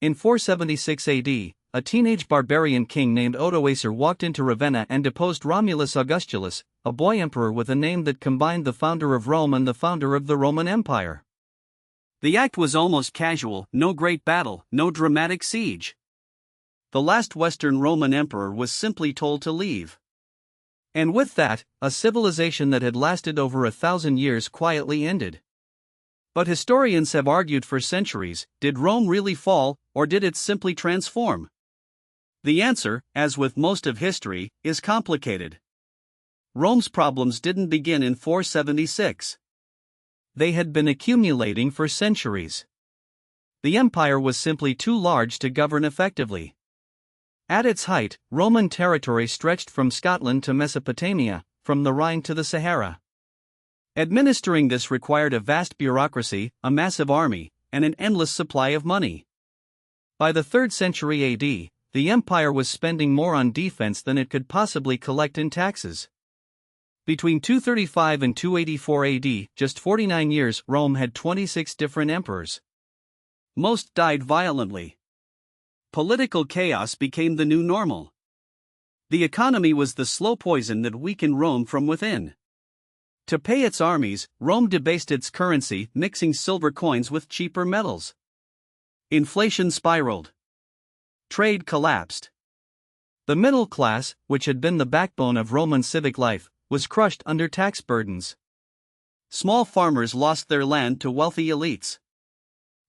In 476 AD, a teenage barbarian king named Odoacer walked into Ravenna and deposed Romulus Augustulus, a boy emperor with a name that combined the founder of Rome and the founder of the Roman Empire. The act was almost casual, no great battle, no dramatic siege. The last Western Roman emperor was simply told to leave. And with that, a civilization that had lasted over 1,000 years quietly ended. But historians have argued for centuries, did Rome really fall, or did it simply transform? The answer, as with most of history, is complicated. Rome's problems didn't begin in 476. They had been accumulating for centuries. The empire was simply too large to govern effectively. At its height, Roman territory stretched from Scotland to Mesopotamia, from the Rhine to the Sahara. Administering this required a vast bureaucracy, a massive army, and an endless supply of money. By the 3rd century AD, the empire was spending more on defense than it could possibly collect in taxes. Between 235 and 284 AD, just 49 years, Rome had 26 different emperors. Most died violently. Political chaos became the new normal. The economy was the slow poison that weakened Rome from within. To pay its armies, Rome debased its currency, mixing silver coins with cheaper metals. Inflation spiraled. Trade collapsed. The middle class, which had been the backbone of Roman civic life, was crushed under tax burdens. Small farmers lost their land to wealthy elites.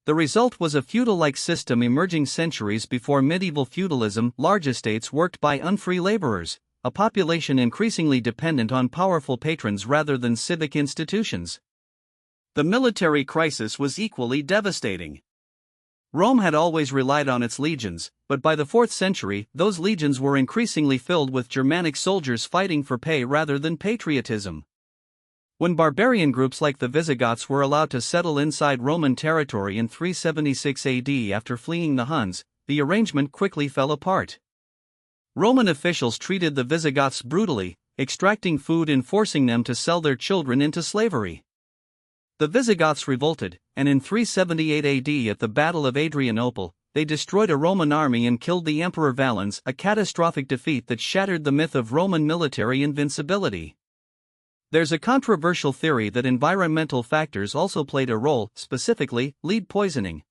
The result was a feudal-like system emerging centuries before medieval feudalism, large estates worked by unfree laborers, a population increasingly dependent on powerful patrons rather than civic institutions. The military crisis was equally devastating. Rome had always relied on its legions, but by the 4th century, those legions were increasingly filled with Germanic soldiers fighting for pay rather than patriotism. When barbarian groups like the Visigoths were allowed to settle inside Roman territory in 376 AD after fleeing the Huns, the arrangement quickly fell apart. Roman officials treated the Visigoths brutally, extracting food and forcing them to sell their children into slavery. The Visigoths revolted, and in 378 AD at the Battle of Adrianople, they destroyed a Roman army and killed the Emperor Valens, a catastrophic defeat that shattered the myth of Roman military invincibility. There's a controversial theory that environmental factors also played a role, specifically, lead poisoning.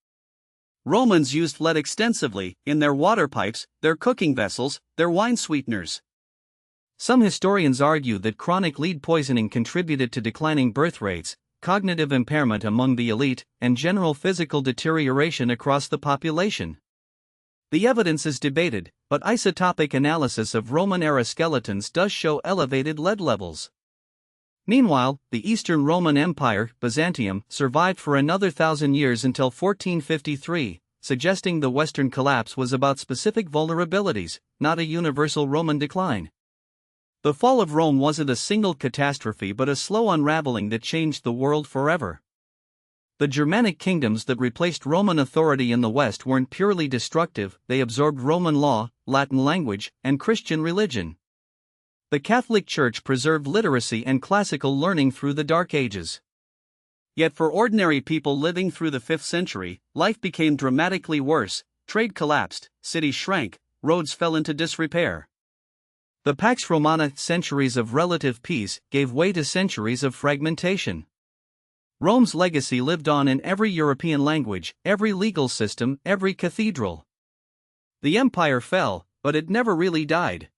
Romans used lead extensively, in their water pipes, their cooking vessels, their wine sweeteners. Some historians argue that chronic lead poisoning contributed to declining birth rates, cognitive impairment among the elite, and general physical deterioration across the population. The evidence is debated, but isotopic analysis of Roman-era skeletons does show elevated lead levels. Meanwhile, the Eastern Roman Empire, Byzantium, survived for another 1,000 years until 1453, suggesting the Western collapse was about specific vulnerabilities, not a universal Roman decline. The fall of Rome wasn't a single catastrophe but a slow unraveling that changed the world forever. The Germanic kingdoms that replaced Roman authority in the West weren't purely destructive, they absorbed Roman law, Latin language, and Christian religion. The Catholic Church preserved literacy and classical learning through the Dark Ages. Yet for ordinary people living through the 5th century, life became dramatically worse, trade collapsed, cities shrank, roads fell into disrepair. The Pax Romana, centuries of relative peace, gave way to centuries of fragmentation. Rome's legacy lived on in every European language, every legal system, every cathedral. The empire fell, but it never really died.